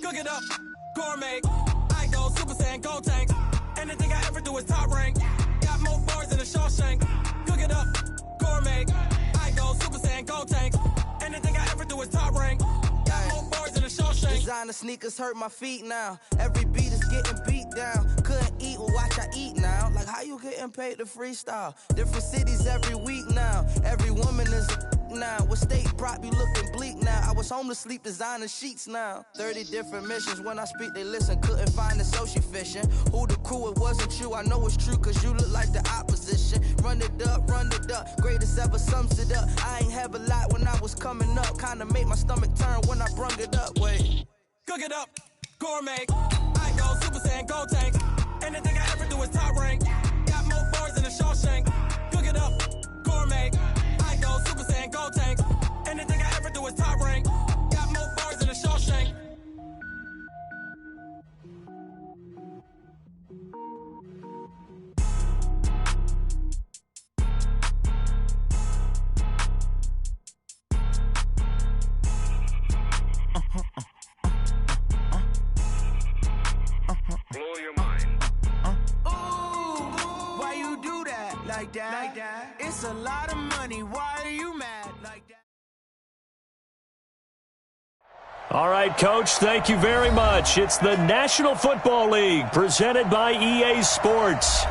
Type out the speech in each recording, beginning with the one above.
Cook it up, gourmet. I go Super Saiyan, go tank. Anything I ever do is top rank. Got more bars than a Shawshank. Cook it up, gourmet. I go Super Saiyan, go tank. Anything I ever do is top rank. Got more bars than a Shawshank. Designer sneakers hurt my feet now. Every beat is getting beat down. Couldn't eat, well watch I eat now. Like how you getting paid to freestyle? Different cities every week now. Every woman is a now. What state prop you looking bleak now? I was home to sleep designer sheets now. 30 different missions. When I speak they listen. Couldn't find the social fishing. Who the crew? It wasn't you. I know it's true cause you look like the opposition. Run it up, run it up. Greatest ever sums it up. I ain't have a lot when I was coming up. Kinda made my stomach turn when I brung it up. Wait. Cook it up, gourmet. I go Super Saiyan, go tank. Anything I ever do is top rank. Got more bars than a Shawshank. Cook it up, gourmet. I go Super Saiyan, go tank. Anything I ever do is top rank. Got more bars than a Shawshank. Blow your mind. Ooh, why you do that like that? Like that? It's a lot of money. Why are you mad like that? All right, Coach, thank you very much. It's the National Football League presented by EA Sports.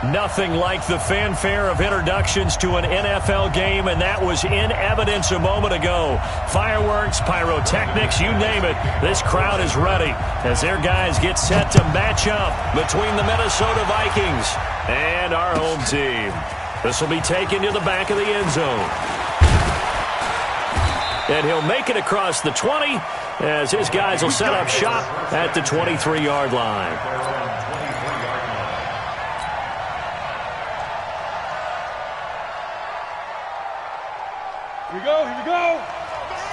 Nothing like the fanfare of introductions to an NFL game, and that was in evidence a moment ago. Fireworks, pyrotechnics, you name it. This crowd is ready as their guys get set to match up between the Minnesota Vikings and our home team. This will be taken to the back of the end zone. And he'll make it across the 20 as his guys will set up shop at the 23-yard line. Here we go.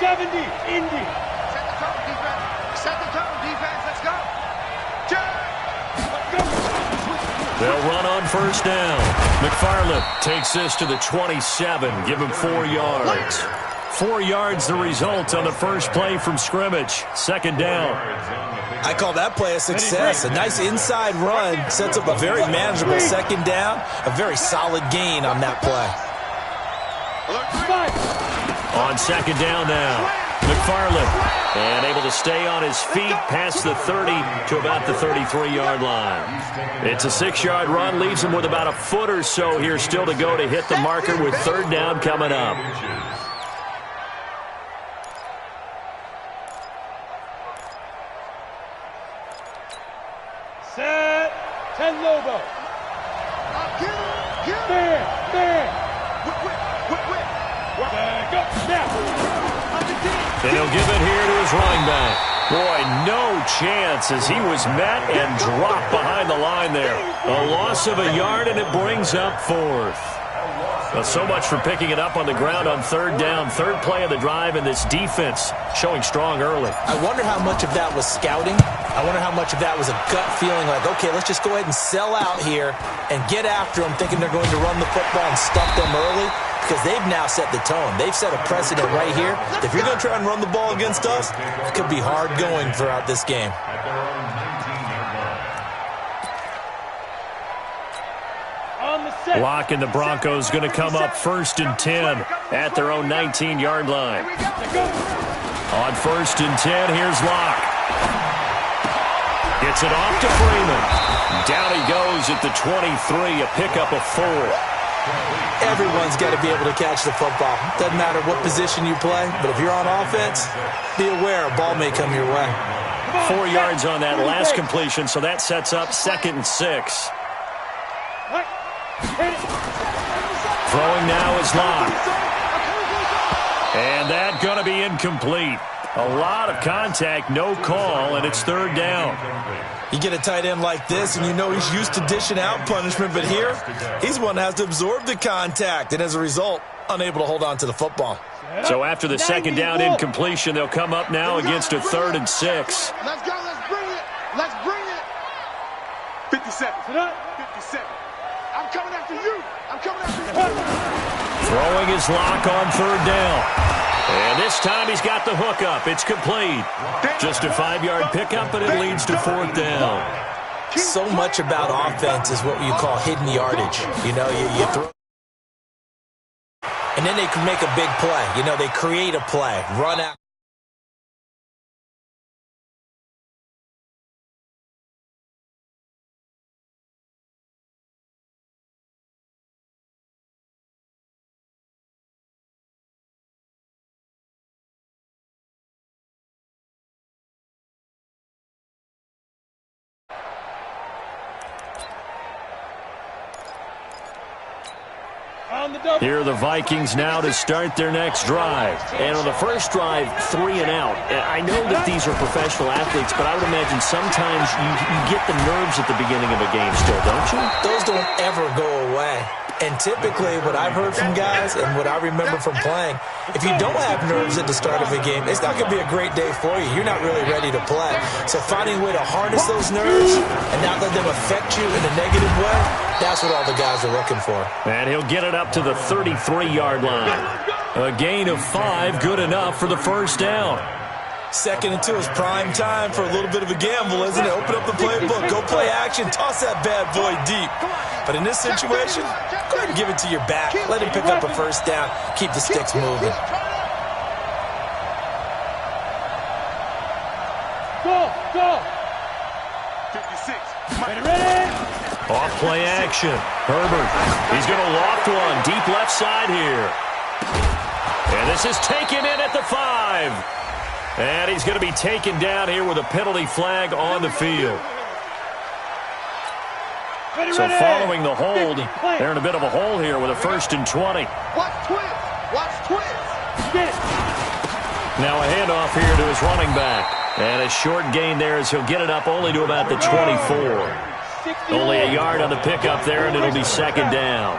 70, Indy. Set the tone, defense. Set the tone, defense. Let's go. They'll run on first down. McFarland takes this to the 27. Give him 4 yards. 4 yards the result on the first play from scrimmage. Second down. I call that play a success. A nice inside run sets up a very manageable second down. A very solid gain on that play. On second down now, McFarland, and able to stay on his feet past the 30 to about the 33-yard line. It's a 6-yard run, leaves him with about a foot or so here still to go to hit the marker with third down coming up. Set. 10 Lobo. Man. And he'll give it here to his running back. Boy, no chance as he was met and dropped behind the line there. A loss of a yard, and it brings up fourth. Well, so much for picking it up on the ground on third down. Third play of the drive, and this defense showing strong early. I wonder how much of that was scouting. I wonder how much of that was a gut feeling like, okay, let's just go ahead and sell out here and get after them, thinking they're going to run the football and stuff them early. Because they've now set the tone. They've set a precedent right here. If you're going to try and run the ball against us, it could be hard going throughout this game. Locke and the Broncos going to come up first and 10 at their own 19-yard line. On first and 10, here's Locke. Gets it off to Freeman. Down he goes at the 23, a pickup of 4. Everyone's got to be able to catch the football. Doesn't matter what position you play, but if you're on offense, be aware a ball may come your way. 4 yards on that last completion, so that sets up 2nd and 6. Throwing now is Locke. And that going to be incomplete. A lot of contact, no call, and it's third down. You get a tight end like this, and you know he's used to dishing out punishment, but here, he's one that has to absorb the contact, and as a result, unable to hold on to the football. So after the second down incompletion, they'll come up now against a 3rd and 6. Let's go. Let's bring it. Let's bring it. 57. 57. I'm coming after you. I'm coming after you. Throwing his Locke on third down. And this time he's got the hook up. It's complete. Just a 5-yard pickup, and it leads to 4th down. So much about offense is what you call hidden yardage. You know, you throw, and then they can make a big play. You know, they create a play, run out. Here are the Vikings now to start their next drive. And on the first drive, 3 and out. I know that these are professional athletes, but I would imagine sometimes you get the nerves at the beginning of a game still, don't you? Those don't ever go away. And typically what I've heard from guys and what I remember from playing, if you don't have nerves at the start of a game, it's not going to be a great day for you. You're not really ready to play. So finding a way to harness those nerves and not let them affect you in a negative way, that's what all the guys are looking for. And he'll get it up to the 33-yard line. A gain of 5, good enough for the first down. 2nd and 2 is prime time for a little bit of a gamble, isn't it? Open up the playbook, go play action, toss that bad boy deep. But in this situation, go ahead and give it to your back. Let him pick up a first down. Keep the sticks moving. Go! 56. Ready? Off play action. Herbert, he's going to loft one deep left side here. And this is taken in at the 5. And he's going to be taken down here with a penalty flag on the field. So following the hold, they're in a bit of a hole here with a 1st and 20. Watch twins. Now a handoff here to his running back. And a short gain there as he'll get it up only to about the 24. Only a yard on the pickup there, and it'll be 2nd down.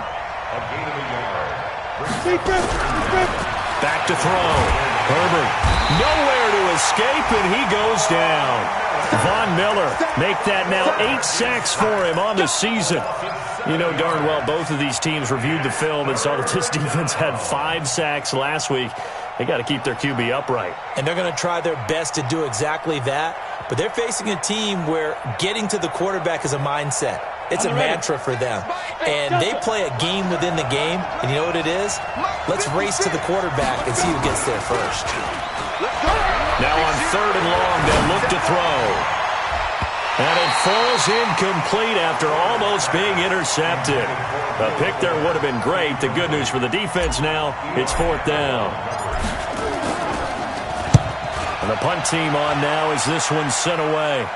Back to throw. Herbert, nowhere to escape, and he goes down. Von Miller, make that now 8 sacks for him on the season. You know darn well both of these teams reviewed the film and saw that this defense had 5 sacks last week. They got to keep their QB upright. And they're going to try their best to do exactly that. But they're facing a team where getting to the quarterback is a mindset. It's a mantra for them. And they play a game within the game. And you know what it is? Let's race to the quarterback and see who gets there first. Now on 3rd and long, they'll look to throw. And it falls incomplete after almost being intercepted. A pick there would have been great. The good news for the defense now, it's 4th down. And the punt team on now as this one's sent away.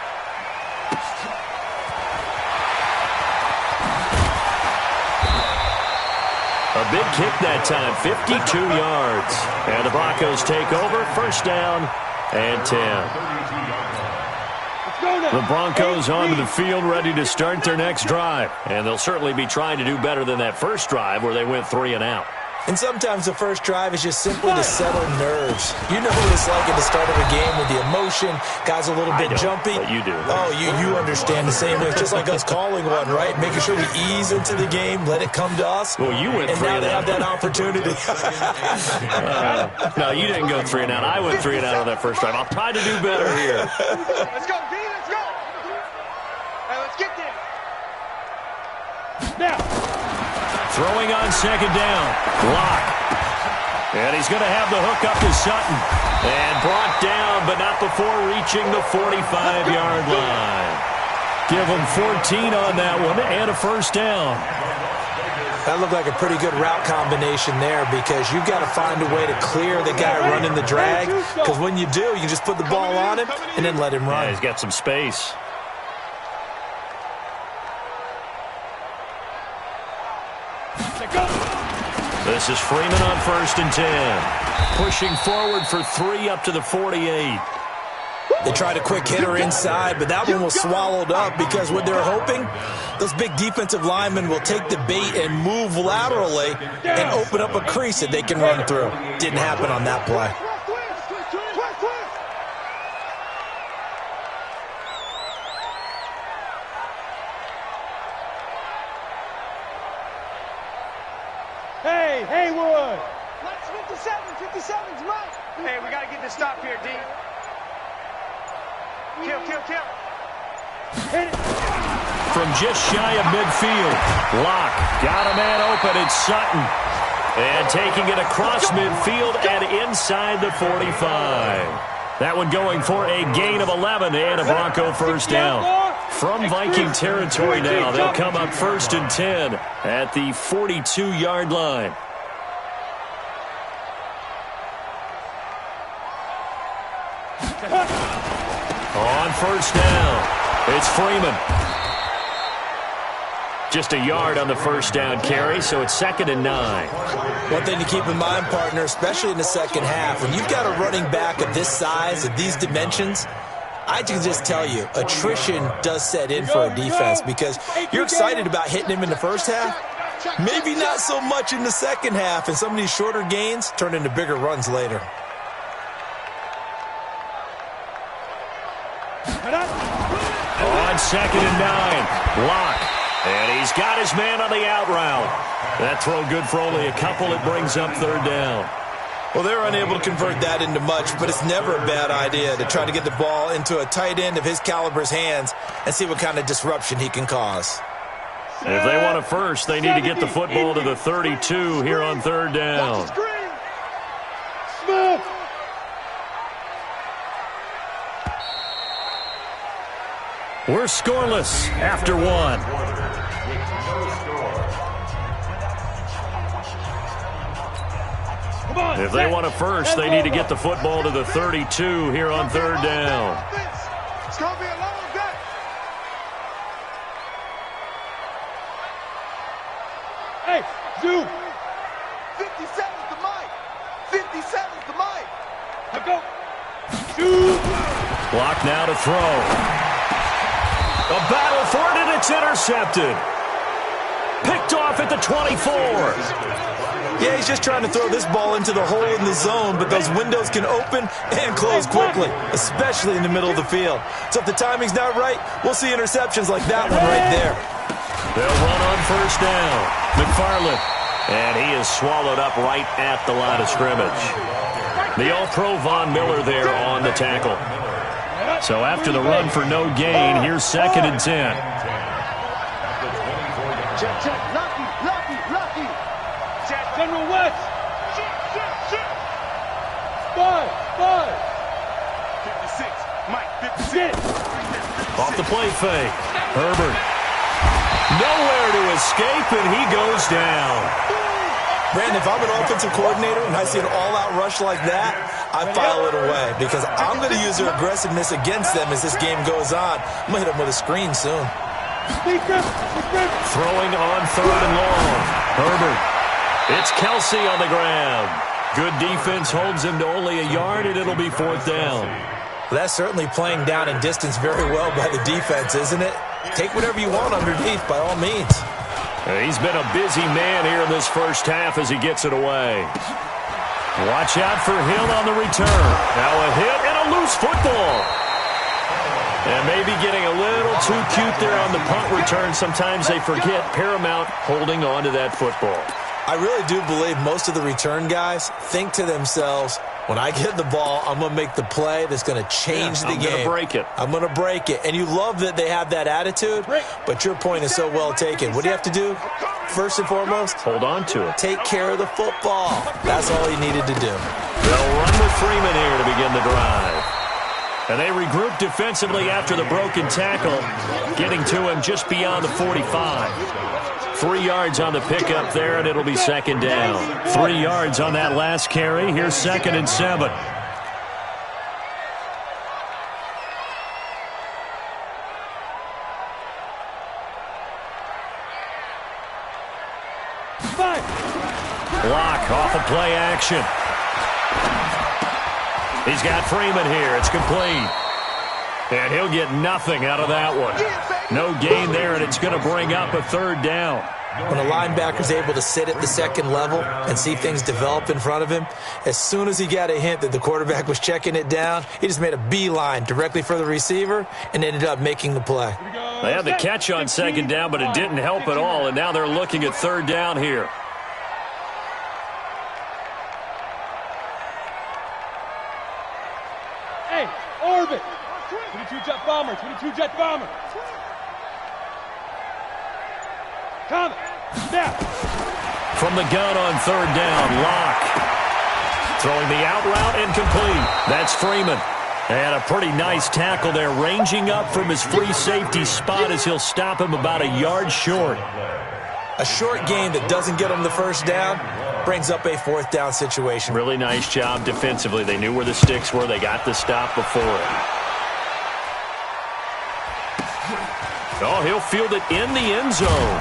A big kick that time, 52 yards. And the Broncos take over, 1st down and 10. The Broncos onto the field ready to start their next drive. And they'll certainly be trying to do better than that first drive where they went 3 and out. And sometimes the first drive is just simply to settle nerves. You know what it's like at the start of a game with the emotion. Guys a little bit jumpy. But you do. Oh, you understand the same way. It's just like us calling one, right? Making sure we ease into the game, let it come to us. Well, you went 3 and out. And now they have that opportunity. No, you didn't go 3 and out. I went 3 and out on that first drive. I'll try to do better here. Let's go, D. Let's go. Hey, let's get there. Now. Throwing on 2nd down. Block. And he's going to have the hook up to Sutton. And brought down, but not before reaching the 45-yard line. Give him 14 on that one and a 1st down. That looked like a pretty good route combination there because you've got to find a way to clear the guy running the drag. Because when you do, you just put the ball on him and then let him run. Yeah, he's got some space. This is Freeman on 1st and 10. Pushing forward for 3 up to the 48. They tried a quick hitter inside, but that one was swallowed up because what they're hoping, those big defensive linemen will take the bait and move laterally and open up a crease that they can run through. Didn't happen on that play. Hey, Haywood! Let's get the 57's Mike. Hey, we got to get this stop here, D. Kill. Hit it. From just shy of midfield, Locke got a man open. It's Sutton. And taking it across midfield and inside the 45. That one going for a gain of 11 and a Bronco first down. From Viking territory now, they'll come up 1st and 10 at the 42-yard line. On first down, it's Freeman. Just a yard on the first down carry, so it's 2nd and 9. One thing to keep in mind, partner, especially in the second half, when you've got a running back of this size, of these dimensions, I can just tell you, attrition does set in for a defense because you're excited about hitting him in the first half, maybe not so much in the second half, and some of these shorter gains turn into bigger runs later. On 2nd and 9, Locke. And he's got his man on the out route. That throw good for only a couple. It brings up 3rd down. Well, they're unable to convert that into much, but it's never a bad idea to try to get the ball into a tight end of his caliber's hands and see what kind of disruption he can cause. If they want a first, they need to get the football to the 32 here on 3rd down. Smith. We're scoreless after 1. If they want a first, they need to get the football to the 32 here on 3rd down. It's going to be a long day. Hey, Zoo. 57's the Mike. 57's the Mike. Let's go. Zoo. Block now to throw. A battle for it, and it's intercepted. Picked off at the 24. Yeah, he's just trying to throw this ball into the hole in the zone, but those windows can open and close quickly, especially in the middle of the field. So if the timing's not right, we'll see interceptions like that one right there. They'll run on first down. McFarland. And he is swallowed up right at the line of scrimmage. The All-Pro Von Miller there on the tackle. So after the run for no gain, here's 2nd and 10. Check. Lucky. General West. Shit. 5. 56. Mike, 56. Off the play fake. Herbert. Nowhere to escape, and he goes down. Brandon, if I'm an offensive coordinator and I see an all-out rush like that, I file it away because I'm going to use their aggressiveness against them as this game goes on. I'm going to hit them with a screen soon. Throwing on 3rd and long. Herbert. It's Kelsey on the ground. Good defense holds him to only a yard, and it'll be 4th down. Well, that's certainly playing down in distance very well by the defense, isn't it? Take whatever you want underneath by all means. He's been a busy man here in this first half as he gets it away. Watch out for Hill on the return. Now a hit and a loose football. And maybe getting a little too cute there on the punt return. Sometimes they forget paramount holding on to that football. I really do believe most of the return guys think to themselves, when I get the ball, I'm going to make the play that's going to change the game. I'm going to break it. I'm going to break it. And you love that they have that attitude, but your point is so well taken. What do you have to do? First and foremost, hold on to it. Take care of the football. That's all he needed to do. They'll run with Freeman here to begin the drive. And they regroup defensively after the broken tackle, getting to him just beyond the 45. 3 yards on the pickup there, and it'll be 2nd down. 3 yards on that last carry. Here's 2nd and 7. Block off of play action. He's got Freeman here. It's complete. And he'll get nothing out of that one. No gain there, and it's going to bring up a 3rd down. When a linebacker's able to sit at the second level and see things develop in front of him, as soon as he got a hint that the quarterback was checking it down, he just made a beeline directly for the receiver and ended up making the play. They had the catch on 2nd down, but it didn't help at all, and now they're looking at 3rd down here. bomber, 22 jet bomber. Coming. Now. From the gun on third down, Locke. Throwing the out route incomplete. That's Freeman. And a pretty nice tackle there, ranging up from his free safety spot as he'll stop him about a yard short. A short gain that doesn't get him the first down brings up a fourth down situation. Really nice job defensively. They knew where the sticks were. They got the stop before it. Oh, he'll field it in the end zone.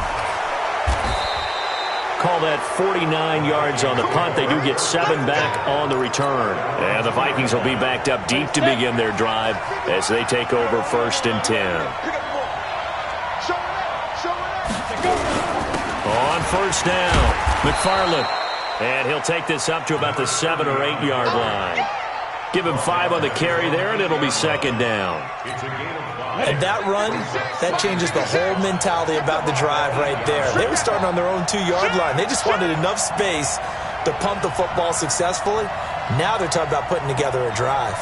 Call that 49 yards on the punt. They do get 7 back on the return. And the Vikings will be backed up deep to begin their drive as they take over 1st and 10. On 1st down, McFarland. And he'll take this up to about the 7 or 8 yard line. Give him 5 on the carry there, and it'll be 2nd down. And that run, that changes the whole mentality about the drive right there. They were starting on their own 2 yard line. They just wanted enough space to punt the football successfully. Now they're talking about putting together a drive.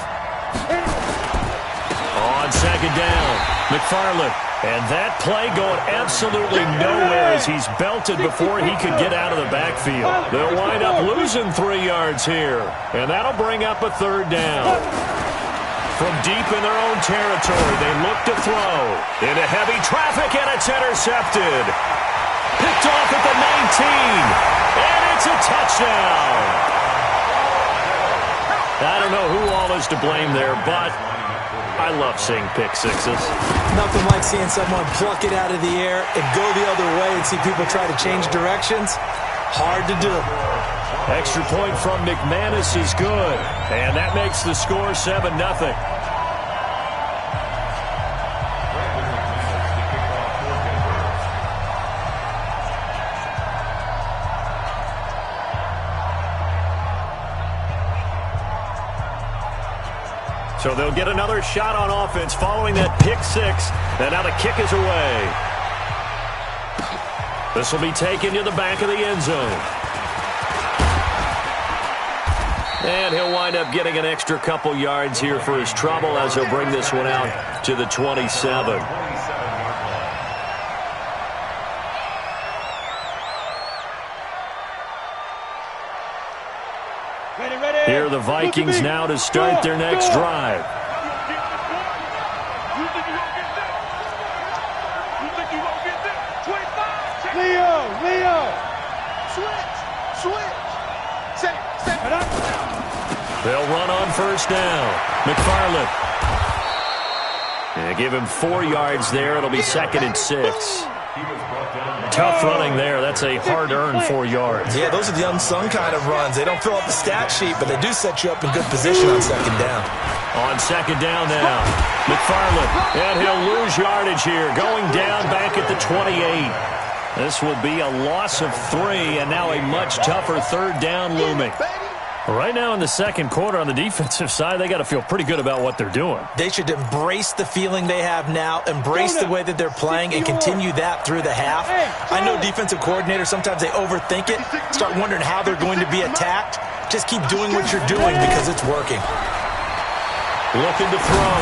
On 2nd down, McFarland. And that play going absolutely nowhere as he's belted before he could get out of the backfield. They'll wind up losing 3 yards here. And that'll bring up a 3rd down. From deep in their own territory, they look to throw. Into heavy traffic, and it's intercepted. Picked off at the 19. And it's a touchdown. I don't know who all is to blame there, but I love seeing pick sixes. Nothing like seeing someone pluck it out of the air and go the other way and see people try to change directions. Hard to do. Extra point from McManus is good. And that makes the score 7-0. So they'll get another shot on offense following that pick six. And now the kick is away. This will be taken to the back of the end zone. And he'll wind up getting an extra couple yards here for his trouble as he'll bring this one out to the 27. Here are the Vikings now to start their next drive. Leo! Switch! They'll run on 1st down. McFarland. And give him 4 yards there. It'll be 2nd and 6. Tough running there. That's a hard-earned 4 yards. Yeah, those are the unsung kind of runs. They don't fill up the stat sheet, but they do set you up in good position on 2nd down. On 2nd down now, McFarland. And he'll lose yardage here. Going down back at the 28. This will be a loss of 3, and now a much tougher 3rd down looming. Right now in the second quarter on the defensive side, they got to feel pretty good about what they're doing. They should embrace the feeling they have now, embrace the way that they're playing, and continue that through the half. I know defensive coordinators, sometimes they overthink it, start wondering how they're going to be attacked. Just keep doing what you're doing because it's working. Looking to throw.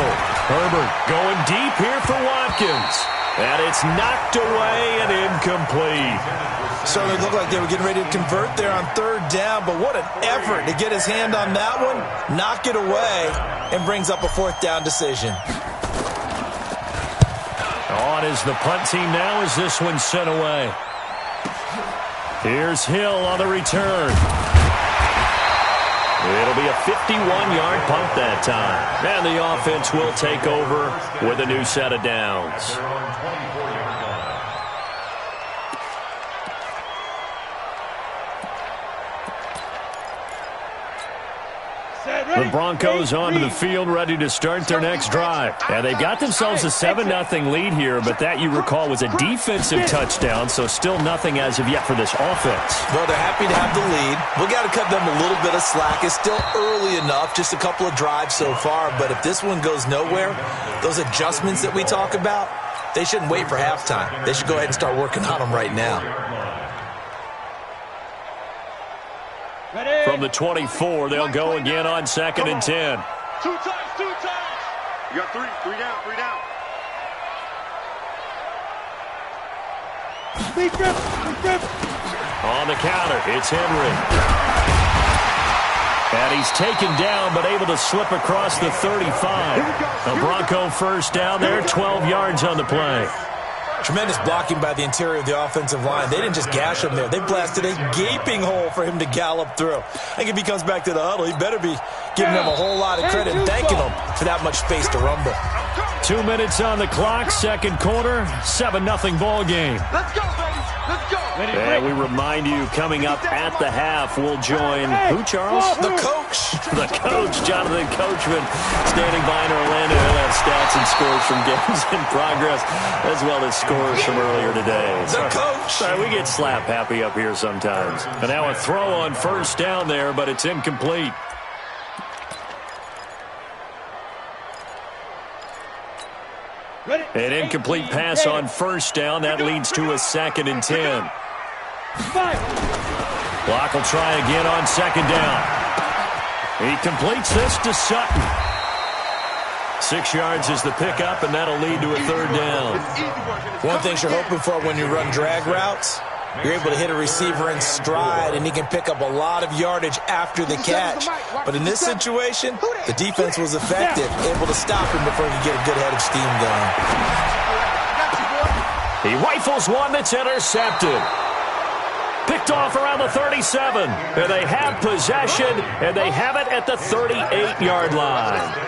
Herbert going deep here for Watkins. And it's knocked away and incomplete. Certainly looked like they were getting ready to convert there on 3rd down, but what an effort to get his hand on that one, knock it away, and brings up a 4th down decision. On is the punt team now as this one's sent away. Here's Hill on the return. It'll be a 51-yard punt that time. And the offense will take over with a new set of downs. The Broncos onto the field ready to start their next drive. And they've got themselves a 7-0 lead here, but that, you recall, was a defensive touchdown, so still nothing as of yet for this offense. Well, they're happy to have the lead. We got to cut them a little bit of slack. It's still early enough, just a couple of drives so far, but if this one goes nowhere, those adjustments that we talk about, they shouldn't wait for halftime. They should go ahead and start working on them right now. From the 24, they'll go again on 2nd and 10. Two times. You got three down, 3 down. Speed grip. On the counter, it's Henry. And he's taken down, but able to slip across the 35. A Bronco first down there, 12 yards on the play. Tremendous blocking by the interior of the offensive line. They didn't just gash him there. They blasted a gaping hole for him to gallop through. I think if he comes back to the huddle, he better be giving them a whole lot of credit and thanking them for that much space to rumble. 2 minutes on the clock, second quarter, 7-0 ball game. Let's go, baby. Let's go. And we remind you, coming up at the half, we'll join who, Charles? The coach. The coach, Jonathan Coachman, standing by in Orlando. He'll have stats and scores from games in progress, as well as scores from earlier today. The coach. Sorry, we get slap happy up here sometimes. And now a throw on first down there, but it's incomplete. An incomplete pass on first down. That leads to a 2nd and 10. Block will try again on second down. He completes this to Sutton. 6 yards is the pickup, and that'll lead to a 3rd down. One thing you're hoping for when you run drag routes, you're able to hit a receiver in stride, and he can pick up a lot of yardage after the catch. But in this situation, the defense was effective, able to stop him before he could get a good head of steam going. He rifles one that's intercepted. Picked off around the 37. And they have possession, and they have it at the 38-yard line.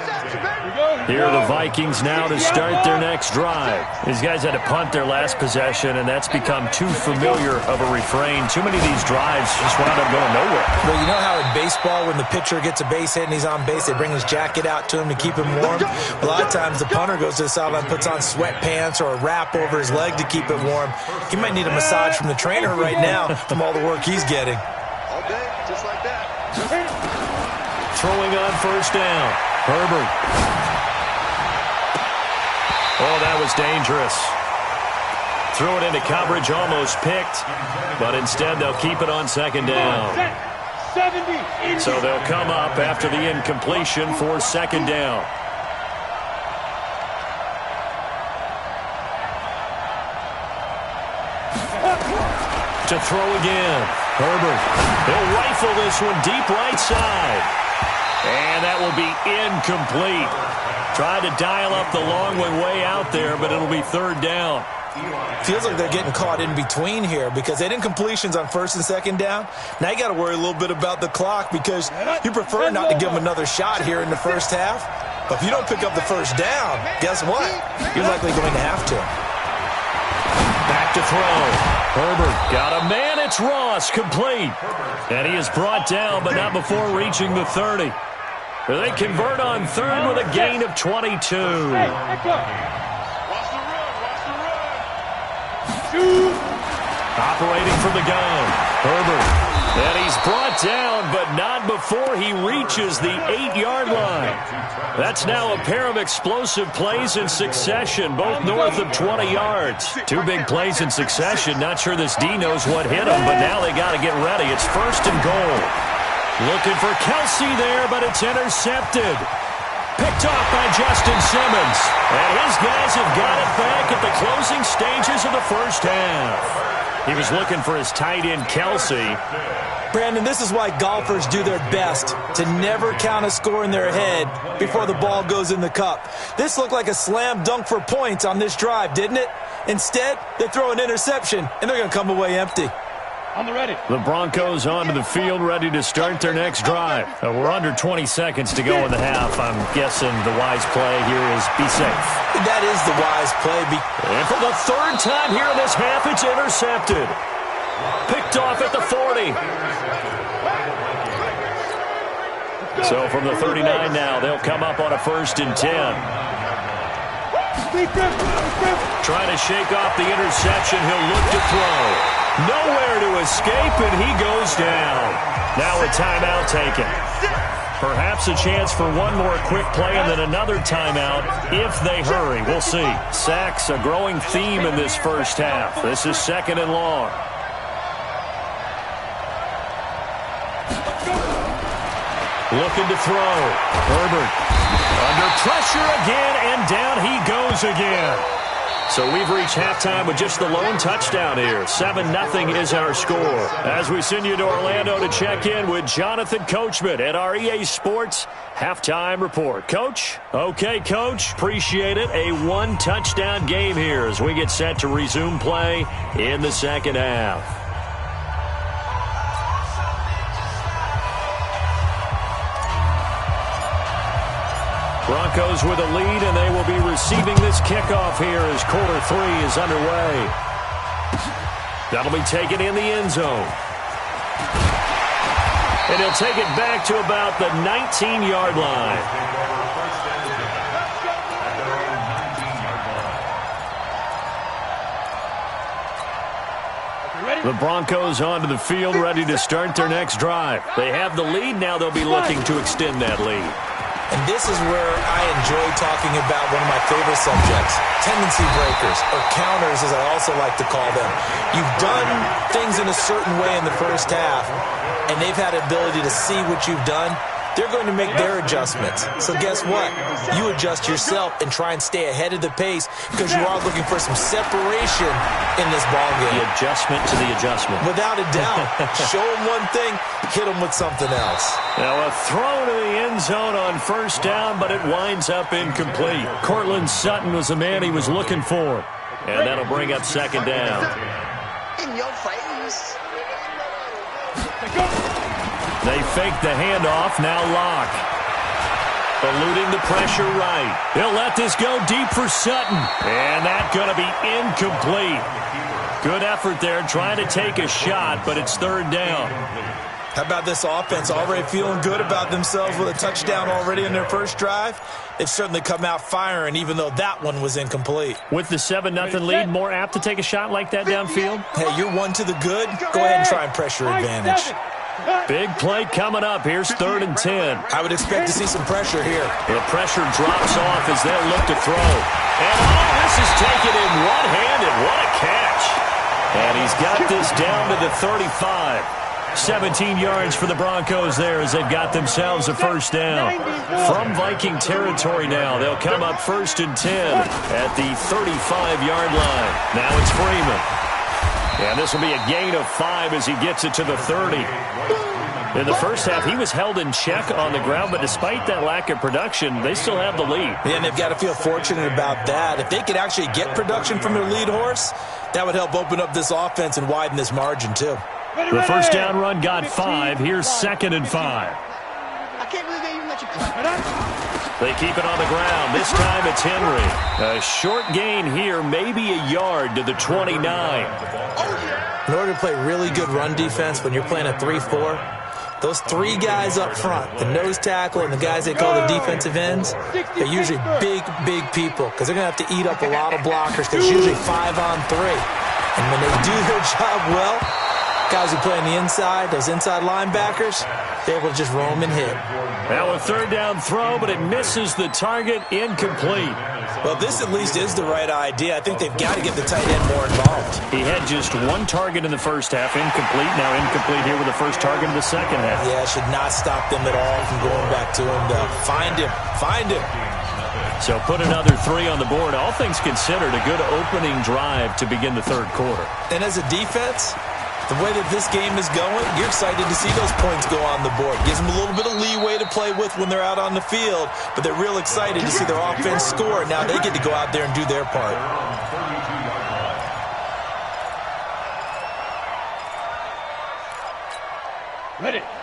Here are the Vikings now to start their next drive. These guys had to punt their last possession, and that's become too familiar of a refrain. Too many of these drives just wound up going nowhere. Well, you know how in baseball, when the pitcher gets a base hit and he's on base, they bring his jacket out to him to keep him warm? A lot of times the punter goes to the sideline, puts on sweatpants or a wrap over his leg to keep it warm. He might need a massage from the trainer right now from all the work he's getting. All day, just like that. Throwing on first down. Herbert. Oh, that was dangerous. Threw it into coverage, almost picked, but instead they'll keep it on second down. So they'll come up after the incompletion for second down. To throw again. Herbert. He'll rifle this one deep right side. And that will be incomplete. Tried to dial up the long one way out there, but it'll be third down. Feels like they're getting caught in between here because they had incompletions on first and second down. Now you got to worry a little bit about the clock because you prefer not to give them another shot here in the first half. But if you don't pick up the first down, guess what? You're likely going to have to. Back to throw. Herbert got a man. It's Ross, complete. And he is brought down, but not before reaching the 30. They convert on third with a gain of 22. Watch the run. Operating from the gun. Herbert. And he's brought down, but not before he reaches the 8-yard line. That's now a pair of explosive plays in succession, both north of 20 yards. 2 big plays in succession. Not sure this D knows what hit him, but now they got to get ready. It's first and goal. Looking for Kelsey there, but it's intercepted. Picked off by Justin Simmons. And his guys have got it back at the closing stages of the first half. He was looking for his tight end, Kelsey. Brandon, this is why golfers do their best to never count a score in their head before the ball goes in the cup. This looked like a slam dunk for points on this drive, didn't it? Instead, they throw an interception, and they're going to come away empty. On the ready. The Broncos onto the field, ready to start their next drive. We're under 20 seconds to go in the half. I'm guessing the wise play here is be safe. That is the wise play. And for the third time here in this half, it's intercepted. Picked off at the 40. So from the 39 now, they'll come up on a first and 10. Trying to shake off the interception. He'll look to throw. Nowhere to escape, and he goes down. Now a timeout taken. Perhaps a chance for one more quick play and then another timeout if they hurry. We'll see. Sacks, a growing theme in this first half. This is second and long. Looking to throw. Herbert under Under pressure again, and down he goes again. So we've reached halftime with just the lone touchdown here. 7-0 is our score. As we send you to Orlando to check in with Jonathan Coachman at our EA Sports Halftime Report. Coach? Okay, Coach. Appreciate it. A one-touchdown game here as we get set to resume play in the second half. Broncos with a lead, and they will be receiving this kickoff here as quarter 3 is underway. That'll be taken in the end zone. And he'll take it back to about the 19-yard line. The Broncos onto the field, ready to start their next drive. They have the lead. Now they'll be looking to extend that lead. And this is where I enjoy talking about one of my favorite subjects, tendency breakers, or counters as I also like to call them. You've done things in a certain way in the first half, and they've had the ability to see what you've done. They're going to make their adjustments. So guess what? You adjust yourself and try and stay ahead of the pace because you are looking for some separation in this ballgame. The adjustment to the adjustment. Without a doubt. Show them one thing, hit them with something else. Now a throw to the end zone on first down, but it winds up incomplete. Cortland Sutton was the man he was looking for. And that'll bring up second down. In your face. They fake the handoff, now Locke. Eluding the pressure right. He'll let this go deep for Sutton. And that's going to be incomplete. Good effort there, trying to take a shot, but it's third down. How about this offense already feeling good about themselves with a touchdown already in their first drive? They've certainly come out firing, even though that one was incomplete. With the 7-0 lead, more apt to take a shot like that downfield? Hey, you're one to the good. Go ahead and try and pressure advantage. Big play coming up. Here's 3rd and 10. I would expect to see some pressure here. The pressure drops off as they'll look to throw. And this is taken in one-handed. What a catch. And he's got this down to the 35. 17 yards for the Broncos there as they've got themselves a first down. From Viking territory now, they'll come up 1st and 10 at the 35-yard line. Now it's Freeman. And this will be a gain of 5 as he gets it to the 30. In the first half, he was held in check on the ground, but despite that lack of production, they still have the lead. Yeah, and they've got to feel fortunate about that. If they could actually get production from their lead horse, that would help open up this offense and widen this margin, too. The first down run got 5. Here's 2nd and 5. I can't believe they even let you play. They keep it on the ground. This time it's Henry. A short gain here, maybe a yard to the 29. In order to play really good run defense when you're playing a 3-4, those 3 guys up front, the nose tackle and the guys they call the defensive ends, they're usually big, big people because they're going to have to eat up a lot of blockers because it's usually 5-on-3. And when they do their job well, guys who play on the inside, those inside linebackers, they're able to just roam and hit. Now a 3rd down throw, but it misses the target, incomplete. Well, this at least is the right idea. I think they've got to get the tight end more involved. He had just 1 target in the first half, incomplete. Now incomplete here with the first target in the second half. Yeah, it should not stop them at all from going back to him to find him. So put another 3 on the board. All things considered, a good opening drive to begin the 3rd quarter. And as a defense, the way that this game is going, you're excited to see those points go on the board. Gives them a little bit of leeway to play with when they're out on the field, but they're real excited to see their offense score. Now they get to go out there and do their part.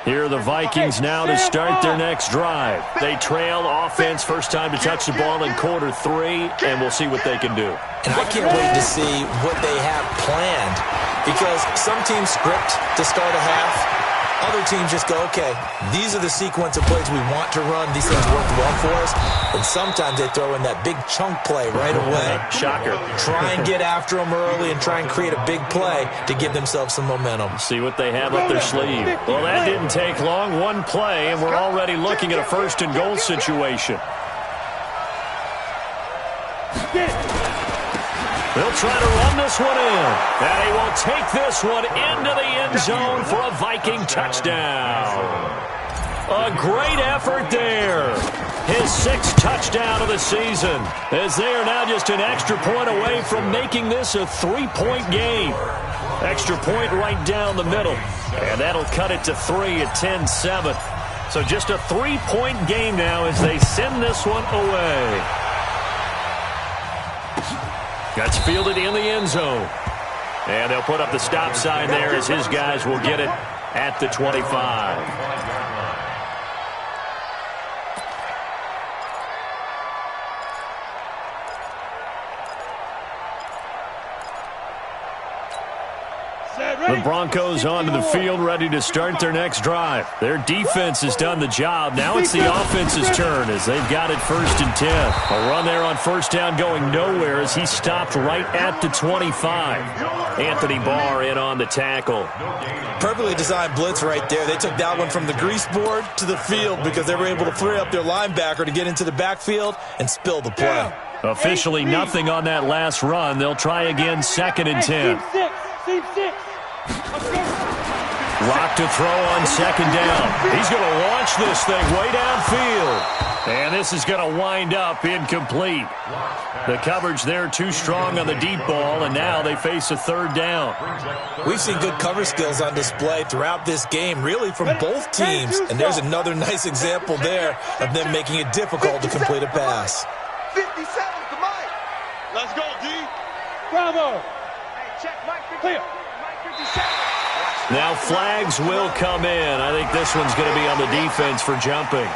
Here are the Vikings now to start their next drive. They trail offense, first time to touch the ball in quarter 3, and we'll see what they can do. And I can't wait to see what they have planned, because some teams script to start a half. Other teams just go, okay, these are the sequence of plays we want to run. These things work well for us. And sometimes they throw in that big chunk play right away. Shocker. Try and get after them early and try and create a big play to give themselves some momentum. See what they have up their sleeve. Well, that didn't take long. 1 play, and we're already looking at a 1st and goal situation. They'll try to run this one in. And he will take this one into the end zone for a Viking touchdown. A great effort there. his 6th touchdown of the season, as they are now just an extra point away from making this a 3-point game. Extra point right down the middle, and that'll cut it to 3 at 10-7. So just a 3-point game now as they send this one away. That's fielded in the end zone. And they'll put up the stop sign there as his guys will get it at the 25. The Broncos onto the field, ready to start their next drive. Their defense has done the job. Now it's the offense's turn as they've got it 1st and 10. A run there on 1st down going nowhere as he stopped right at the 25. Anthony Barr in on the tackle. Perfectly designed blitz right there. They took that one from the grease board to the field because they were able to free up their linebacker to get into the backfield and spill the play. Officially nothing on that last run. They'll try again 2nd and 10. Team 6. Lock to throw on 2nd down. He's going to launch this thing way downfield. And this is going to wind up incomplete. The coverage there too strong on the deep ball, and now they face a 3rd down. We've seen good cover skills on display throughout this game, really from both teams. And there's another nice example there of them making it difficult to complete a pass. 57 to Mike. Let's go, D. Bravo. Hey, check Mike 50. Clear. Mike 57. Now flags will come in. I think this one's going to be on the defense for jumping.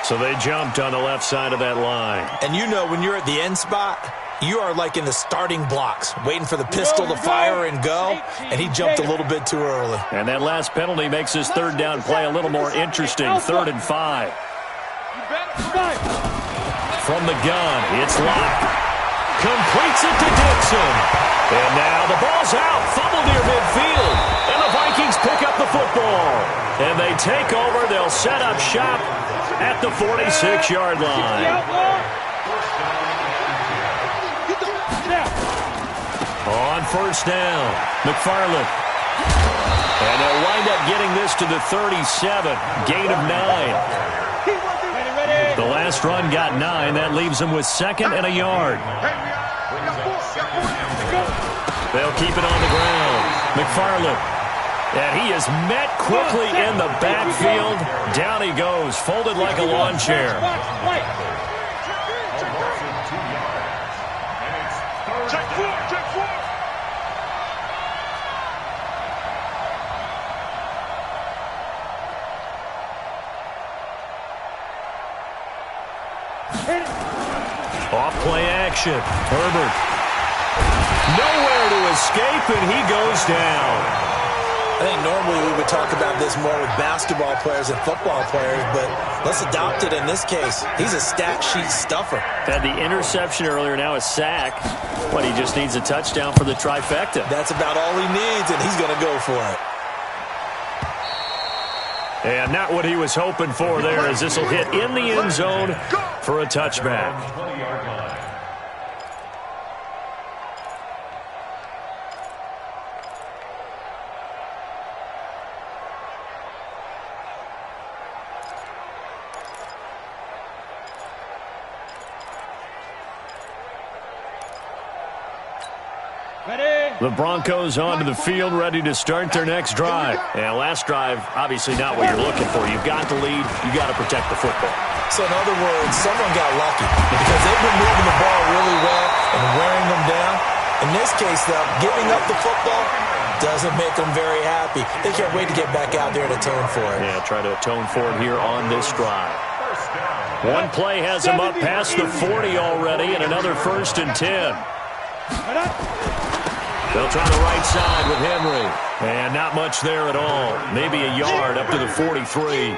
So they jumped on the left side of that line. And you know when you're at the end spot, you are like in the starting blocks, waiting for the pistol to fire and go, and he jumped a little bit too early. And that last penalty makes his 3rd down play a little more interesting. 3rd and 5. From the gun, it's Locke. Completes it to Dixon. And now the ball's out. Fumble near midfield. And the Vikings pick up the football. And they take over. They'll set up shop at the 46-yard line. On 1st down, McFarland. And they'll wind up getting this to the 37. Gain of 9. The last run got 9. That leaves them with 2nd and a yard. They'll keep it on the ground. McFarland. And he is met quickly in the backfield. Down he goes, folded like a lawn chair. Check 4, check 4. Off play action. Herbert. Nowhere to escape, and he goes down. I think normally we would talk about this more with basketball players and football players, but let's adopt it in this case. He's a stat sheet stuffer. Had the interception earlier, now a sack. But he just needs a touchdown for the trifecta. That's about all he needs, and he's going to go for it. And not what he was hoping for there, as this will hit in the end zone for a touchback. The Broncos onto the field, ready to start their next drive. And last drive, obviously not what you're looking for. You've got the lead. You've got to protect the football. So in other words, someone got lucky because they've been moving the ball really well and wearing them down. In this case, though, giving up the football doesn't make them very happy. They can't wait to get back out there and atone for it. Yeah, try to atone for it here on this drive. One play has them up past the 40 already, and another 1st and 10. They'll try the right side with Henry. And not much there at all. Maybe a yard up to the 43.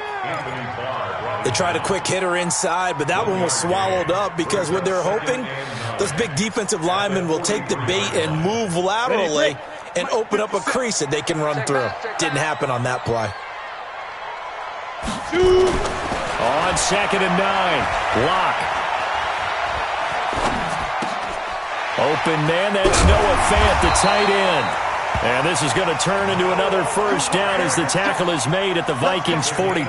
They tried a quick hitter inside, but that one was swallowed up because what they're hoping, those big defensive linemen will take the bait and move laterally and open up a crease that they can run through. Didn't happen on that play. On 2nd and 9. Locke. Open man, that's Noah Fant, the tight end. And this is going to turn into another 1st down as the tackle is made at the Vikings 42.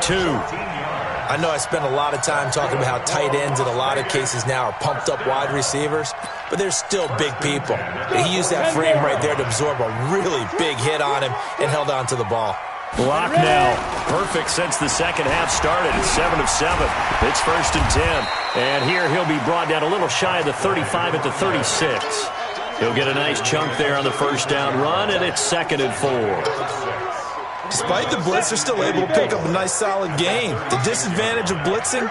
I know I spend a lot of time talking about how tight ends in a lot of cases now are pumped up wide receivers, but they're still big people. He used that frame right there to absorb a really big hit on him and held on to the ball. Block now. Perfect since the second half started. It's 7 of 7. It's 1st and 10. And here he'll be brought down a little shy of the 35 at the 36. He'll get a nice chunk there on the first down run, and it's 2nd and 4. Despite the blitz, they're still able to pick up a nice solid gain. The disadvantage of blitzing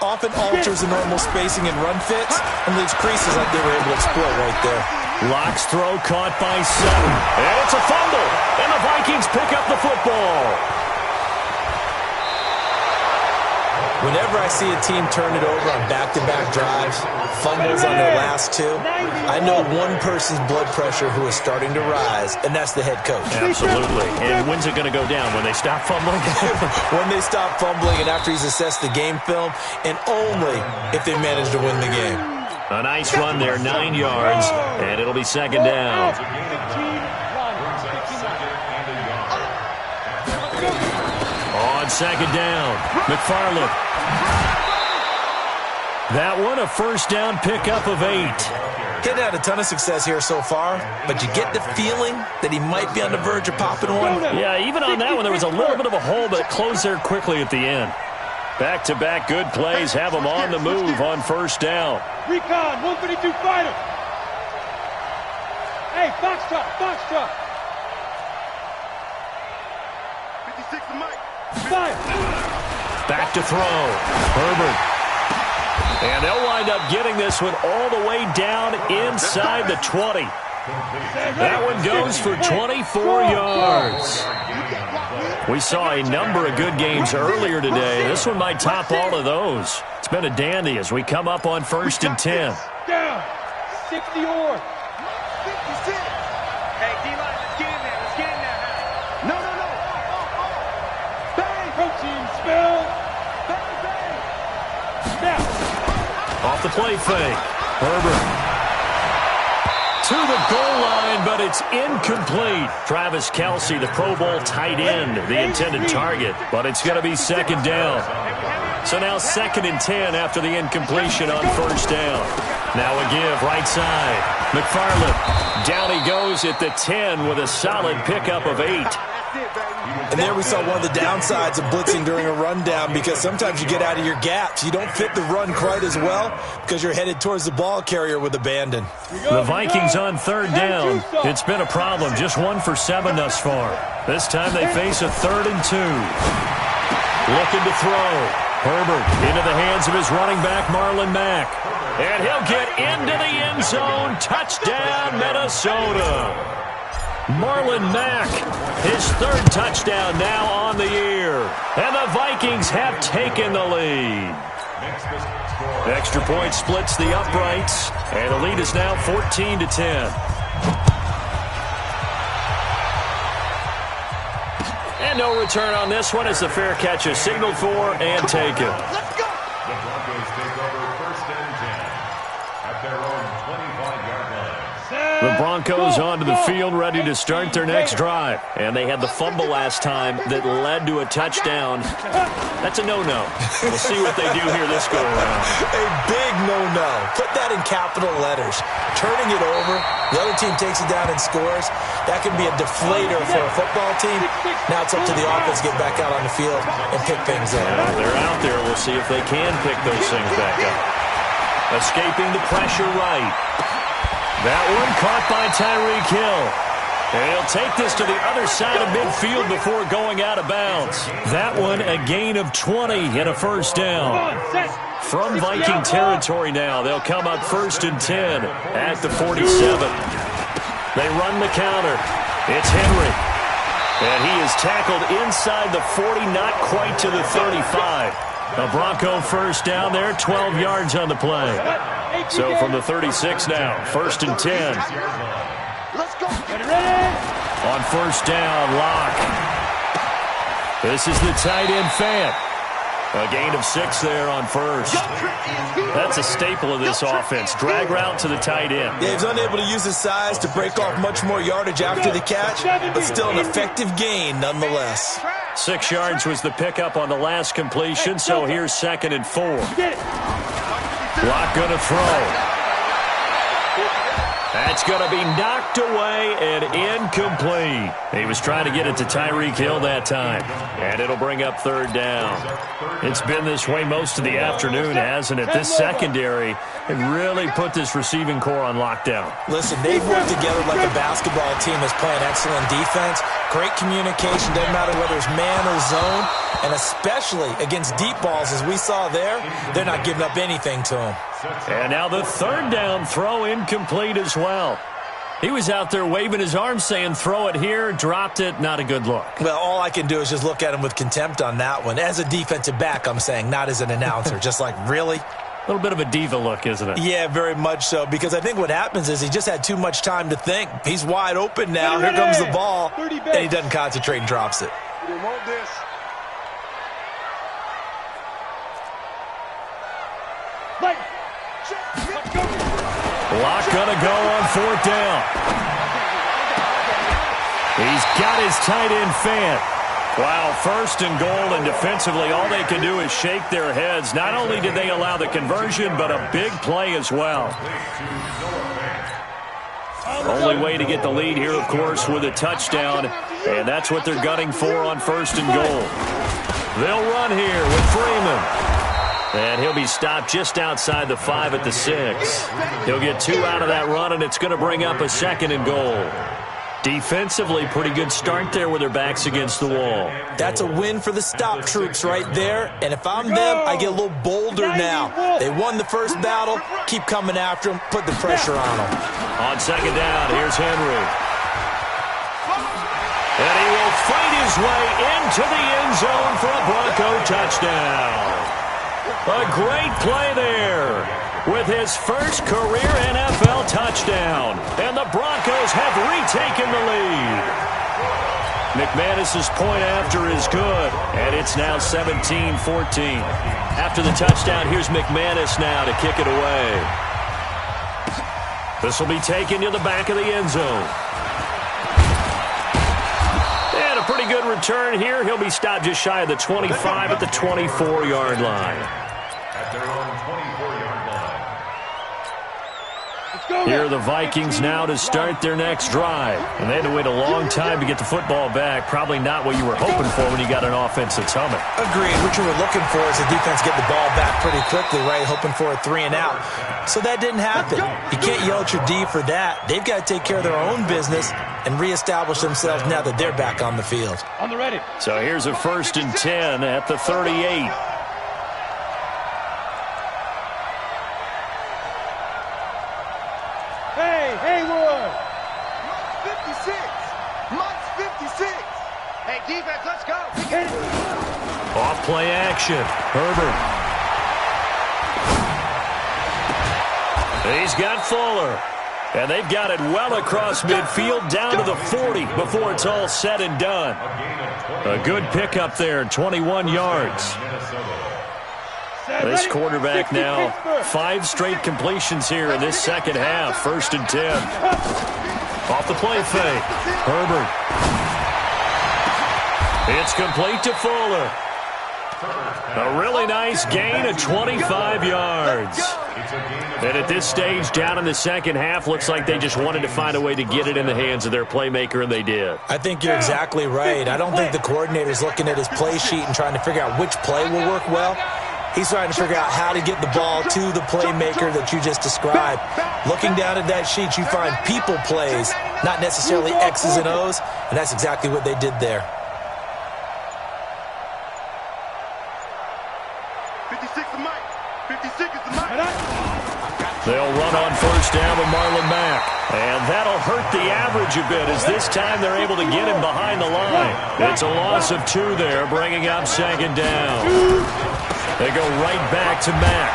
often alters the normal spacing and run fits and leaves creases like they were able to exploit right there. Locke's throw caught by 7. And it's a fumble. And the Vikings pick up the football. Whenever I see a team turn it over on back-to-back drives, fumbles on their last 2, I know one person's blood pressure who is starting to rise, and that's the head coach. Absolutely. And when's it going to go down? When they stop fumbling? When they stop fumbling and after he's assessed the game film, and only if they manage to win the game. A nice run there, 9 yards, and it'll be 2nd down. On 2nd down, McFarland. That one, a first down pickup of 8. He'd had a ton of success here so far, but you get the feeling that he might be on the verge of popping one. Yeah, even on that one, there was a little bit of a hole, but it closed there quickly at the end. Back-to-back good plays have him on the move on first down. Recon, 152 fighter. Hey, Foxtrot, Foxtrot. 56 to Mike. Fire. Back to throw. Herbert. And they'll wind up getting this one all the way down inside the 20. That one goes for 24 yards. We saw a number of good games earlier today. This one might top all of those. It's been a dandy as we come up on 1st and 10. Down. 60 or. 56. Hey, D-line, let's get in there. Let's get in there. No. Bang. Protein spill. Bang, bang. Snap. Off the play fake. Herbert. To the goal line, but it's incomplete. Travis Kelce, the Pro Bowl tight end, the intended target, but it's going to be 2nd down. So now 2nd and 10 after the incompletion on first down. Now a give right side. McFarland. Down he goes at the 10 with a solid pickup of 8. And there we saw one of the downsides of blitzing during a rundown, because sometimes you get out of your gaps. You don't fit the run quite as well because you're headed towards the ball carrier with abandon. The Vikings on 3rd down. It's been a problem. Just 1 for 7 thus far. This time they face a 3rd and 2. Looking to throw. Herbert into the hands of his running back, Marlon Mack. And he'll get into the end zone. Touchdown, Minnesota. Marlon Mack, his 3rd touchdown now on the year. And the Vikings have taken the lead. Extra point splits the uprights, and the lead is now 14-10. And no return on this one as the fair catch is signaled for and taken. Let's go. The Broncos take over 1st and 10 at their own 25-yard line. The Broncos onto the field ready to start their next drive. And they had the fumble last time that led to a touchdown. That's a no-no. We'll see what they do here this go-around. A big no-no. Put that in capital letters. Turning it over, the other team takes it down and scores. That can be a deflator for a football team. Now it's up to the offense to get back out on the field and pick things up. They're out there. We'll see if they can pick those things back up. Escaping the pressure right. That one caught by Tyreek Hill. And he'll take this to the other side of midfield before going out of bounds. That one a gain of 20 and a first down. From Viking territory now, they'll come up 1st and 10 at the 47. They run the counter. It's Henry. And he is tackled inside the 40, not quite to the 35. A Bronco first down there, 12 yards on the play. So from the 36 now, 1st and 10. Let's go. On first down, Locke. This is the tight end Fant. A gain of 6 there on first. That's a staple of this offense. Drag route to the tight end. Yeah, he's unable to use his size to break off much more yardage after the catch, but still an effective gain nonetheless. 6 yards was the pickup on the last completion, so here's 2nd and 4. Lock going to throw. That's going to be knocked away and incomplete. He was trying to get it to Tyreek Hill that time, and it'll bring up 3rd down. It's been this way most of the afternoon, hasn't it? This secondary has really put this receiving core on lockdown. Listen, they've worked together like a basketball team that's playing excellent defense. Great communication, doesn't matter whether it's man or zone, and especially against deep balls, as we saw there, they're not giving up anything to them. And now the 3rd down throw incomplete as well. He was out there waving his arms saying, throw it here, dropped it, not a good look. Well, all I can do is just look at him with contempt on that one. As a defensive back, I'm saying, not as an announcer. Just like, really? A little bit of a diva look, isn't it? Yeah, very much so, because I think what happens is he just had too much time to think. He's wide open now. Here comes the ball, and he doesn't concentrate and drops it. They want this. Lock gonna go on 4th down. He's got his tight end fan. Wow, 1st and goal, and defensively all they can do is shake their heads. Not only did they allow the conversion, but a big play as well. Only way to get the lead here, of course, with a touchdown, and that's what they're gunning for on 1st and goal. They'll run here with Freeman. And he'll be stopped just outside the 5 at the 6. He'll get 2 out of that run, and it's going to bring up a 2nd and goal. Defensively, pretty good start there with their backs against the wall. That's a win for the stop troops right there. And if I'm them, I get a little bolder now. They won the first battle. Keep coming after them. Put the pressure on them. On 2nd down, here's Henry. And he will fight his way into the end zone for a Bronco touchdown. A great play there with his first career NFL touchdown. And the Broncos have retaken the lead. McManus's point after is good, and it's now 17-14. After the touchdown, here's McManus now to kick it away. This will be taken to the back of the end zone. And a pretty good return here. He'll be stopped just shy of the 25 at the 24-yard line. At their own 24-yard line. Here are the Vikings now to start their next drive. And they had to wait a long time to get the football back. Probably not what you were hoping for when you got an offense that's humming. Agreed. What you were looking for is the defense get the ball back pretty quickly, right? Hoping for a 3 and out. So that didn't happen. You can't yell at your D for that. They've got to take care of their own business and reestablish themselves now that they're back on the field. On the ready. So here's a 1st and 10 at the 38. Haywood! 56! Mott's 56! Hey, defense, let's go! Off play action. Herbert. He's got Fuller. And they've got it well across midfield down to the 40 before it's all said and done. A good pickup there, 21 yards. This quarterback now, 5 straight completions here in this second half. 1st and 10. Off the play fake. Herbert. It's complete to Fuller. A really nice gain of 25 yards. And at this stage, down in the second half, looks like they just wanted to find a way to get it in the hands of their playmaker, and they did. I think you're exactly right. I don't think the coordinator's looking at his play sheet and trying to figure out which play will work well. He's trying to figure out how to get the ball to the playmaker that you just described. Looking down at that sheet, you find people plays, not necessarily X's and O's, and that's exactly what they did there. 56 is Mike. 56 is the Mike. They'll run on 1st down with Marlon Mack. And that'll hurt the average a bit as this time they're able to get him behind the line. It's a loss of 2 there, bringing up 2nd down. They go right back to Mack.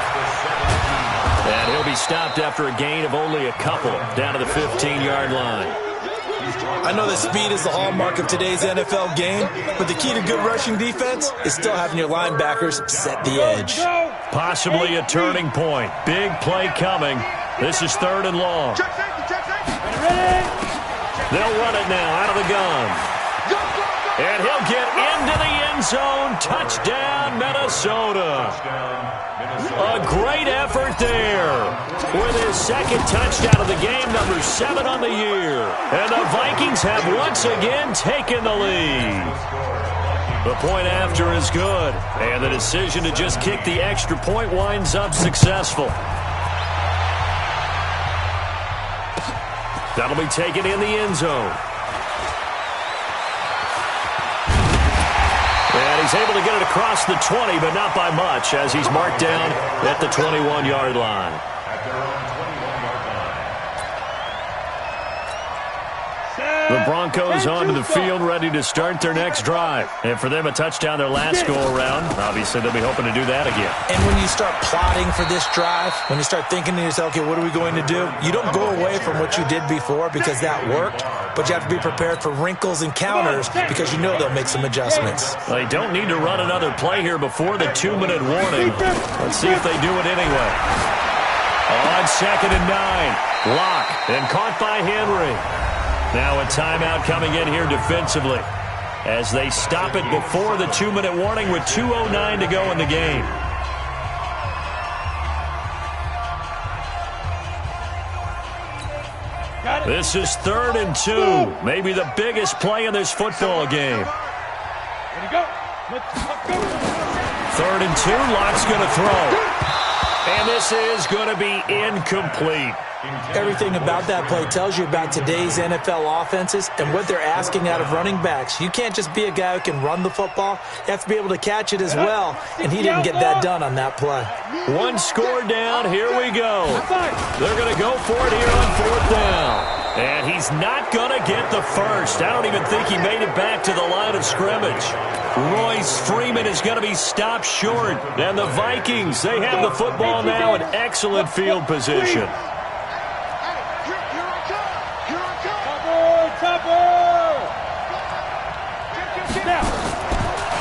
And he'll be stopped after a gain of only a couple down to the 15-yard line. I know that speed is the hallmark of today's NFL game, but the key to good rushing defense is still having your linebackers set the edge. Possibly a turning point. Big play coming. This is 3rd and long. They'll run it now out of the gun. And And he'll get into the end zone. Touchdown, Minnesota. A great effort there with his second touchdown of the game, number 7 on the year. And the Vikings have once again taken the lead. The point after is good, and the decision to just kick the extra point winds up successful. That'll be taken in the end zone. And he's able to get it across the 20, but not by much, as he's marked down at the 21-yard line. At their own 21-yard line. The Broncos onto the field, ready to start their next drive. And for them, a touchdown their last go-around. Obviously, they'll be hoping to do that again. And when you start plotting for this drive, when you start thinking to yourself, okay, what are we going to do? You don't go away from what you did before because that worked, but you have to be prepared for wrinkles and counters because you know they'll make some adjustments. They don't need to run another play here before the 2-minute warning. Let's see if they do it anyway. On 2nd and 9, Locke, and caught by Henry. Now a timeout coming in here defensively as they stop it before the 2-minute warning with 2:09 to go in the game. This is 3rd and 2, maybe the biggest play in this football game. Ready to go. Let's go. 3rd and 2, Locke's going to throw. And this is going to be incomplete. Everything about that play tells you about today's NFL offenses and what they're asking out of running backs. You can't just be a guy who can run the football. You have to be able to catch it as well, and he didn't get that done on that play. One score down. Here we go. They're going to go for it here on 4th down. And he's not going to get the first. I don't even think he made it back to the line of scrimmage. Royce Freeman is going to be stopped short. And the Vikings, they have the football now in excellent field position.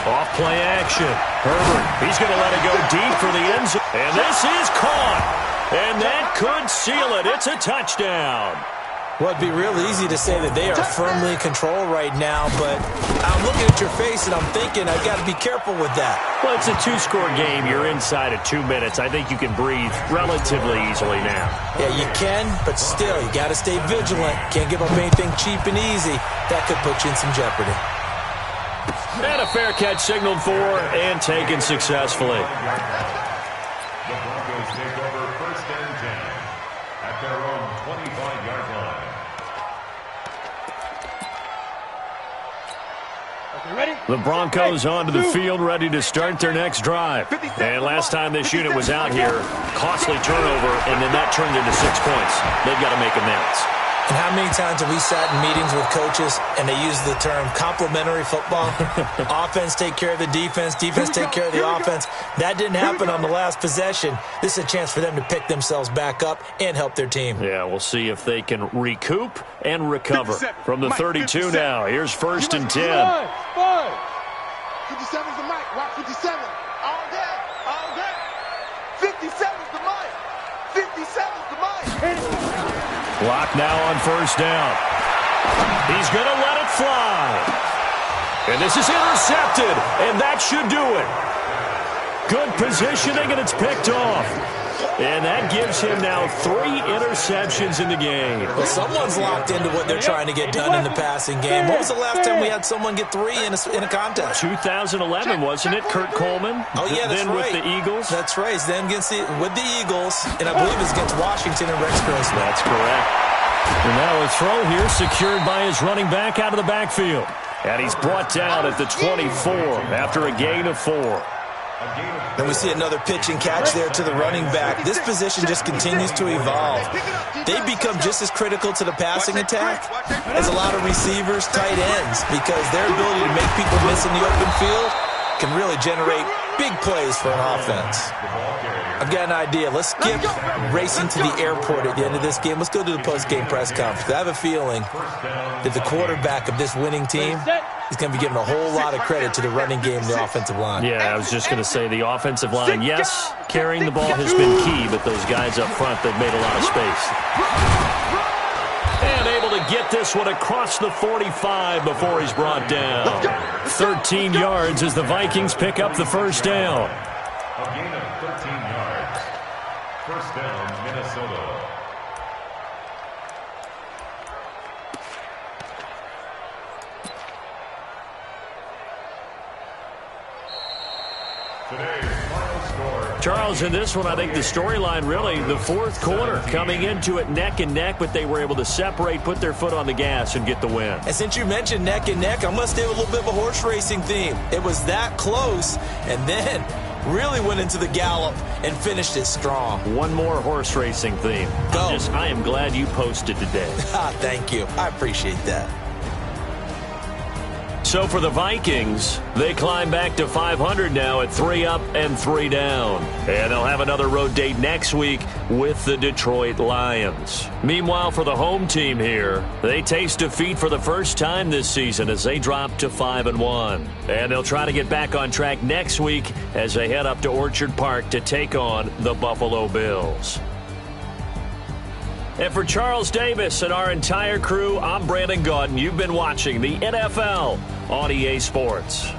Off play action. Herbert, he's going to let it go deep for the end zone. And this is caught. And that could seal it. It's a touchdown. Well, it'd be real easy to say that they are firmly in control right now, but I'm looking at your face and I'm thinking I've got to be careful with that. Well, it's a 2-score game. You're inside of 2 minutes. I think you can breathe relatively easily now. Yeah, you can, but still, you got to stay vigilant. Can't give up anything cheap and easy. That could put you in some jeopardy. And a fair catch signaled for and taken successfully. The Broncos take over 1st and 10 at their own 25-yard line. Okay, ready? The Broncos onto the field, ready to start their next drive. And last time this unit was out here, costly turnover, and then that turned into 6 points. They've got to make amends. And how many times have we sat in meetings with coaches and they use the term complementary football? Offense take care of the defense, defense take care of the offense. That didn't happen on the last possession. This is a chance for them to pick themselves back up and help their team. Yeah, we'll see if they can recoup and recover. From the 32 now, here's 1st and 10. 57's the mic. Watch 57. All day. All day. 57's the mic. 57's the mic. Clock now on 1st down. He's going to let it fly. And this is intercepted, and that should do it. Good positioning, and it's picked off. And that gives him now 3 interceptions in the game. Well, someone's locked into what they're trying to get done in the passing game. When was the last time we had someone get 3 in a contest? 2011, wasn't it, Kurt Coleman? Oh, yeah, that's then right. With the Eagles? That's right. Then with the Eagles, and I believe it's against Washington and Rex Grossman. That's correct. And now a throw here secured by his running back out of the backfield. And he's brought down at the 24 after a gain of 4. And we see another pitch and catch there to the running back. This position just continues to evolve. They become just as critical to the passing attack as a lot of receivers, tight ends, because their ability to make people miss in the open field can really generate big plays for an offense. I've got an idea. Let's skip racing to the airport at the end of this game. Let's go to the post-game press conference. I have a feeling that the quarterback of this winning team is going to be giving a whole lot of credit to the running game and the offensive line. Yeah, I was just going to say the offensive line, yes, carrying the ball has been key, but those guys up front, they've made a lot of space. And able to get this one across the 45 before he's brought down. 13 yards as the Vikings pick up the first down. A gain of 13 yards. First down, Minnesota. Today's final score. Charles, in this one, I think the storyline really, the fourth quarter, coming into it neck and neck, but they were able to separate, put their foot on the gas, and get the win. And since you mentioned neck and neck, I'm going to stay with a little bit of a horse racing theme. It was that close, and then really went into the gallop and finished it strong. One more horse racing theme. Go. I am glad you posted today. Thank you. I appreciate that. So for the Vikings, they climb back to 500 now at 3 up and 3 down. And they'll have another road date next week with the Detroit Lions. Meanwhile, for the home team here, they taste defeat for the first time this season as they drop to 5-1. And they'll try to get back on track next week as they head up to Orchard Park to take on the Buffalo Bills. And for Charles Davis and our entire crew, I'm Brandon Gaudin. You've been watching the NFL on EA Sports.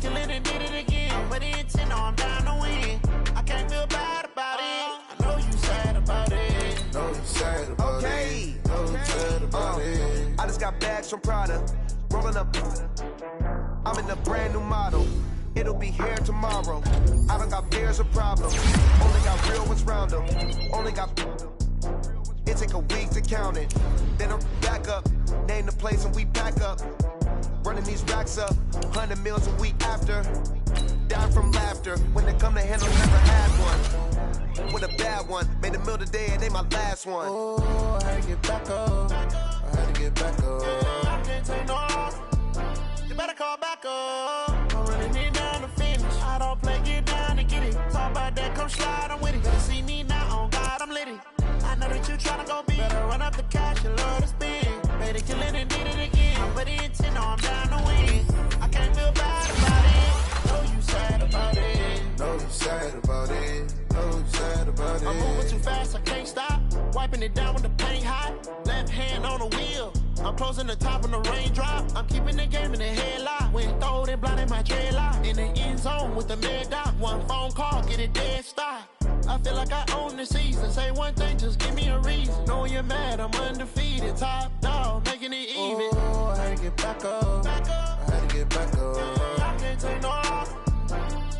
Killing and did it again. But the intent, no, I'm down to win. I can't feel bad bags from Prada. Rolling up, I'm in a brand new model. It'll be here tomorrow. I don't got fears or problems. Only got real ones round them. Only got. It take a week to count it. Then I'm back up. Name the place and we pack up. Running these racks up. 100 meals a week after. Dying from laughter. When they come to handle, never had one. With a bad one. Made a meal today and they my last one. Oh, I had to get back up. I had to get back up. I can't take no off. You better call back up. I'm running it down to finish. I don't play, get down to get it. Talk about that, come slide, I'm with it. Better see me now, on God, I'm litty. I know that you tryna go big. Better run up the cash, you love to spend. Made it, kill it, and did it again. But the intent, no, I'm down to win. I can't feel bad about it. No, you sad about it. No, you sad about it. No, you sad about it. I'm moving too fast, I can't stop. Wiping it down with the paint hot. Left hand on the wheel. I'm closing the top when the raindrop. I'm keeping the game in the headlock. When throwed and blinded my dreadlock. In the end zone with the mad dot. One phone call, get it dead stop. I feel like I own the season. Say one thing, just give me a reason. Knowing you're mad, I'm undefeated. Top dog, making it even. Oh, I had to get back up. I had to get back up. I can't take no off.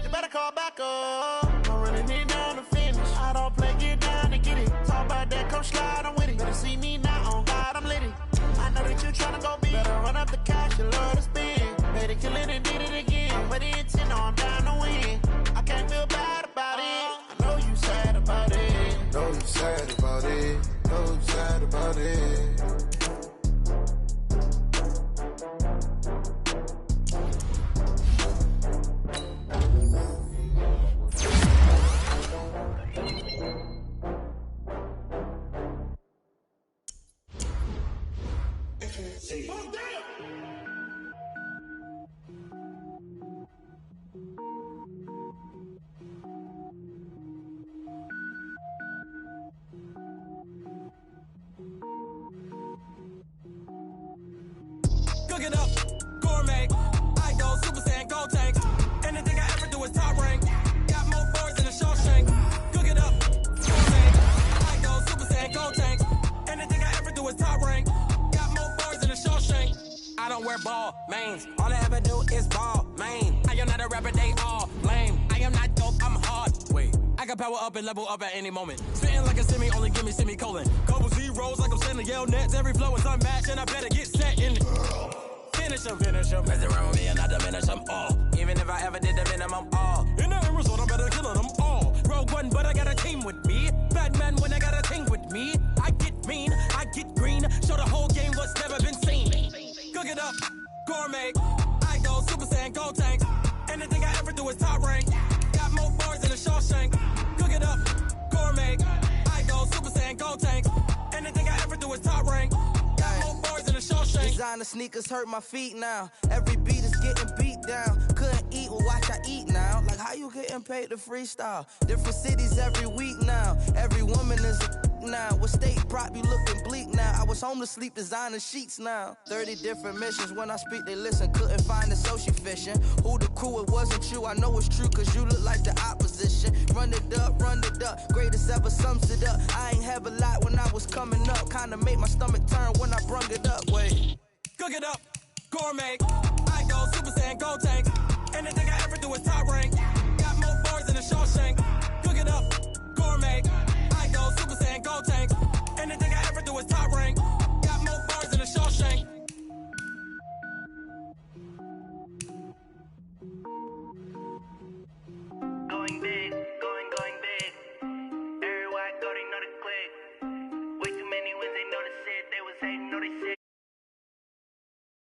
You better call back up. I'm running it down to finish. I don't play, get down to get it. Talk about that, come slide, I'm with it. Better see me now, on God, I'm litty. I know that you tryna go big. Better run up the cash, you love to spend. Made it, kill it, and did it again. But the intent, no, I'm down to win. I can't feel bad about it. I know you sad about it. No, you sad about it. No, you sad about it. Cook it up, gourmet. I go Super Saiyan, go tank. Anything I ever do is top rank. Got more boys than a Shawshank. Cook it up, gourmet. I go Super Saiyan, go tank. Anything I ever do is top rank. Got more boys than a Shawshank. I don't wear ball mains. All I ever do is ball main. I am not a rapper, they all lame. I am not dope, I'm hard. Wait, I can power up and level up at any moment. Spitting like a semi, only give me semicolon. Couple zeros like I'm sending yell nets. Every flow is unmatched and I better get set in. Finish him. Mess around with me and I diminish them all. Even if I ever did the minimum, all. In the end result, I'm better killing them all. Rogue One, but I got a team with me. Batman when I got a team with me. I get mean, I get green. Show the whole game what's never been seen. Cook it up, gourmet. I go Super Saiyan, go tank. Anything I ever do is top rank. Got more boys than a Shawshank. Cook it up, gourmet. I go Super Saiyan, go tank. Anything I ever do is top rank. Designer sneakers hurt my feet now. Every beat is getting beat down. Couldn't eat, well watch I eat now. Like how you getting paid to freestyle? Different cities every week now. Every woman is a now. With state prop, you looking bleak now. I was home to sleep, designer sheets now. 30 different missions. When I speak, they listen. Couldn't find it, so she fishing. Who the crew, it wasn't you. I know it's true, cause you look like the opposition. Run it up, greatest ever sums it up. I ain't have a lot when I was coming up. Kinda made my stomach turn when I brung it up. Wait. Cook it up, gourmet. I go Super Saiyan, go tank. Anything I ever do is top rank.